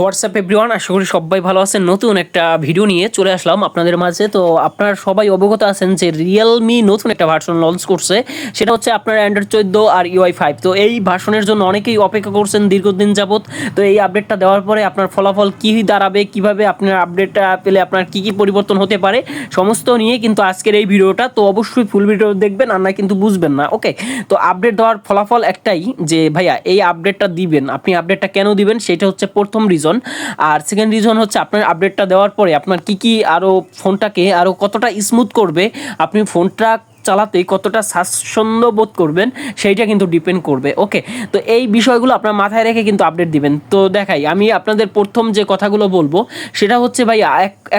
WhatsApp everyone, আশা করি সবাই ভালো আছেন। নতুন একটা ভিডিও নিয়ে চলে আসলাম আপনাদের মাঝে। তো আপনারা সবাই অবগত আছেন যে রিয়েলমি নতুন একটা ভার্সন লঞ্চ করছে, সেটা হচ্ছে আপনার অ্যান্ড্রয়েড 14 আর ইউআই 5। তো এই ভার্সনের জন্য অনেকেই অপেক্ষা করছেন দীর্ঘদিন যাবত। তো এই আপডেটটা দেওয়ার পরে আপনার ফলাফল কী দাঁড়াবে, কীভাবে আপনার আপডেটটা পেলে আপনার কী কী পরিবর্তন হতে পারে, সমস্ত নিয়ে কিন্তু আজকের এই ভিডিওটা। তো অবশ্যই ফুল ভিডিও দেখবেন, আর না কিন্তু বুঝবেন না। ওকে, তো আপডেট দেওয়ার ফলাফল একটাই যে ভাইয়া এই আপডেটটা দিবেন, আপনি আপডেটটা কেন দিবেন সেটা হচ্ছে প্রথম রিজন। আর সেকেন্ড রিজন হচ্ছে আপনার আপডেটটা দেওয়ার পরে আপনার কি কি আরও ফোনটাকে আরও কতটা স্মুথ করবে, আপনি ফোনটা চালাতে কতটা স্বাচ্ছন্দ্য বোধ করবেন সেইটা কিন্তু ডিপেন্ড করবে। ওকে, তো এই বিষয়গুলো আপনার মাথায় রেখে কিন্তু আপডেট দিবেন। তো দেখাই আমি আপনাদের প্রথম যে কথাগুলো বলবো সেটা হচ্ছে ভাই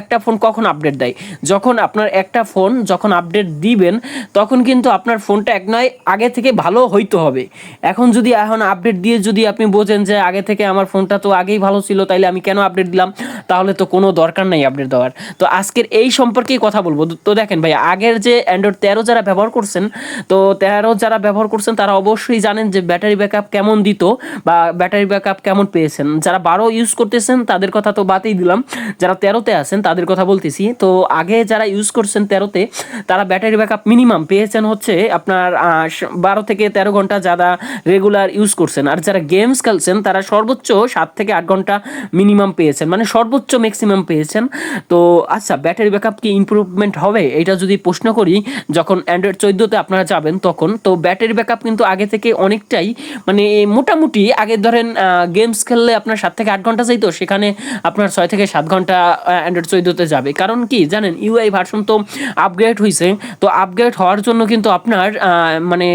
একটা ফোন কখন আপডেট দেয়, যখন আপনার একটা ফোন যখন আপডেট দিবেন তখন কিন্তু আপনার ফোনটা এক নয় আগে থেকে ভালো হইতে হবে। এখন আপডেট দিয়ে যদি আপনি বোঝেন যে আগে থেকে আমার ফোনটা তো আগেই ভালো ছিল, তাইলে আমি কেন আপডেট দিলাম, তাহলে তো কোনো দরকার নাই আপডেট দেওয়ার। তো আজকের এই সম্পর্কেই কথা বলবো। তো দেখেন ভাই, আগের যে অ্যান্ড্রয়েড 13 যারা ব্যবহার করছেন, তো 13 যারা ব্যবহার করছেন তারা অবশ্যই জানেন যে ব্যাটারি ব্যাকআপ কেমন দিত বা ব্যাটারি ব্যাকআপ কেমন পেয়েছেন। যারা 12 ইউজ করতেছেন তাদের কথা তো বাদই দিলাম, যারা 13তে আছেন তাদের কথা বলতেছি। তো আগে যারা ইউজ করছেন 13তে, তারা ব্যাটারি ব্যাকআপ মিনিমাম পেয়েছেন হচ্ছে আপনার 12 থেকে 13 ঘন্টা যারা রেগুলার ইউজ করছেন। আর যারা গেমস খেলছেন তারা সর্বোচ্চ 7 থেকে 8 ঘন্টা মিনিমাম পেয়েছেন, মানে সর্বোচ্চ ম্যাক্সিমাম পেয়েছেন। তো আচ্ছা, ব্যাটারি ব্যাকআপ কি ইমপ্রুভমেন্ট হবে এটা যদি প্রশ্ন করি, যখন অ্যান্ড্রয়েড 14তে আপনারা যাবেন তখন তো ব্যাটারি ব্যাকআপ কিন্তু আগে থেকে অনেকটাই, মানে মোটামুটি আগে ধরেন গেমস খেললে আপনার 7 থেকে 8 ঘন্টা যাইতো, সেখানে আপনার 6 থেকে 7 ঘন্টা অ্যান্ড্রয়েড 14তে যাবে। কারণ কি জানেন, ইউআই ভার্সন তো আপগ্রেড হয়েছে। তো আপগ্রেড হওয়ার জন্য কিন্তু আপনার মানে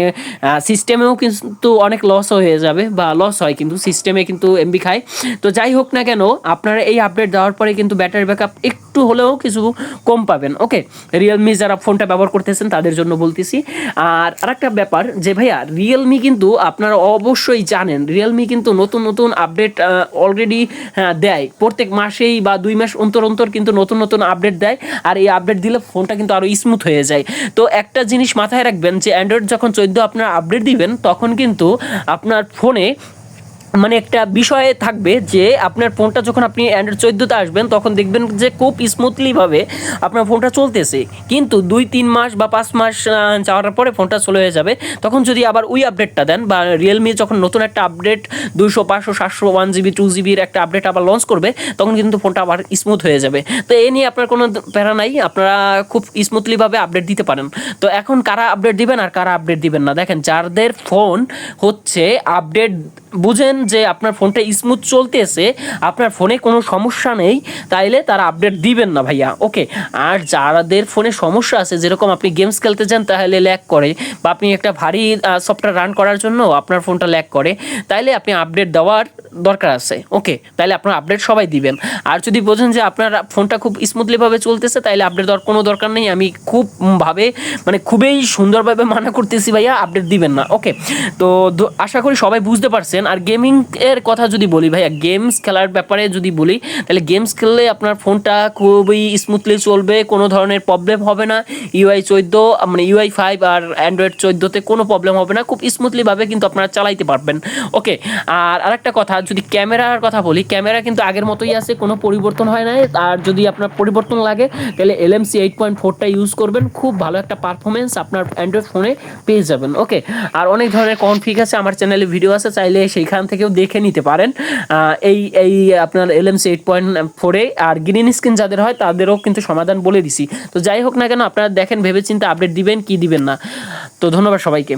সিস্টেমেও কিন্তু অনেক লস হয়ে যাবে, বা লস হয় কিন্তু সিস্টেমে কিন্তু এমবি খায়। তো যাই হোক না কেন, আপনারা এই আপডেট দেওয়ার পরে কিন্তু ব্যাটারি ব্যাকআপ একটু হলেও কিছু কম পাবেন। ওকে, রিয়েলমি যারা ফোনটা ব্যবহার করতেছেন তাদের জন্য বলতেছি। আর আরেকটা ব্যাপার যে ভাইয়া, রিয়েলমি কিন্তু আপনারা অবশ্যই জানেন, রিয়েলমি কিন্তু নতুন নতুন আপডেট অলরেডি দেয় প্রত্যেক মাসেই বা 2 মাস অন্তর অন্তর কিন্তু নতুন নতুন আপডেট দেয়। আর এই আপডেট দিলে ফোনটা কিন্তু আরও স্মুথ হয়ে যায়। তো একটা জিনিস মাথায় রাখবেন যে অ্যান্ড্রয়েড যখন 14 আপনার আপডেট দিবেন তখন কিন্তু আপনার ফোনে মানে একটা বিষয়ে থাকবে যে আপনার ফোনটা যখন আপনি অ্যান্ড্রয়েড 14তে আসবেন তখন দেখবেন যে খুব স্মুথলিভাবে আপনার ফোনটা চলতেছে, কিন্তু 2-3 মাস বা 5 মাস যাওয়ার পরে ফোনটা স্লো হয়ে যাবে। তখন যদি আবার ওই আপডেটটা দেন, বা রিয়েলমি যখন নতুন একটা আপডেট 200, 500, 700, 1GB, 2GBর একটা আপডেট আবার লঞ্চ করবে, তখন কিন্তু ফোনটা আবার স্মুথ হয়ে যাবে। তো এই নিয়ে আপনার কোনো প্যারা নাই, আপনারা খুব স্মুথলিভাবে আপডেট দিতে পারেন। তো এখন কারা আপডেট দিবেন আর কারা আপডেট দিবেন না, দেখেন যাদের ফোন হচ্ছে আপডেট বুঝেন যে আপনার ফোনটা স্মুথ চলতেছে, আপনার ফোনে কোনো সমস্যা নেই, তাইলে তারা আপডেট দিবেন না ভাইয়া। ওকে, আর যাদের ফোনে সমস্যা আছে, যেরকম আপনি গেমস খেলতে যান তাহলে ল্যাগ করে, বা আপনি একটা ভারী সফটওয়্যার রান করার জন্য আপনার ফোনটা ল্যাগ করে, তাইলে আপনি আপডেট দেওয়ার দরকার আছে। ওকে, তাইলে আপনার আপডেট সবাই দিবেন। আর যদি বোঝেন যে আপনার ফোনটা খুব স্মুথলিভাবে চলতেছে, তাইলে আপডেট দেওয়ার কোনো দরকার নেই। আমি খুবই সুন্দরভাবে মানা করতেছি ভাইয়া, আপডেট দিবেন না। ওকে, তো আশা করি সবাই বুঝতে পারছেন। আর গেমিং এর কথা যদি বলি ভাইয়া, গেমস খেলার ব্যাপারে যদি বলি, তাহলে গেমস খেললে আপনার ফোনটা খুবই স্মুথলি চলবে, কোনো ধরনের প্রবলেম হবে না। ইউআই 14 মানে ইউআই 5 আর অ্যান্ড্রয়েড 14তে কোনো প্রবলেম হবে না, খুব স্মুথলিভাবে কিন্তু আপনারা চালাইতে পারবেন। ওকে, আর আরেকটা কথা, যদি ক্যামেরার কথা বলি, ক্যামেরা কিন্তু আগের মতোই আছে, কোনো পরিবর্তন হয় না। আর যদি আপনার পরিবর্তন লাগে তাহলে LMC 8.4টা ইউজ করবেন, খুব ভালো একটা পারফরমেন্স আপনার অ্যান্ড্রয়েড ফোনে পেয়ে যাবেন। ওকে, আর অনেক ধরনের কনফিগ আছে, আমার চ্যানেলে ভিডিও আছে, চাইলে সেইখান থেকেও দেখে নিতে পারেন। এই আপনার LMC 8.4-এ আর গ্রিন স্ক্রিন যাদের হয় তাদেরও কিন্তু সমাধান বলে দিছি। তো যাই হোক না কেন, আপনারা দেখেন ভেবেচিন্তে আপডেট দিবেন কি দিবেন না। তো ধন্যবাদ সবাইকে।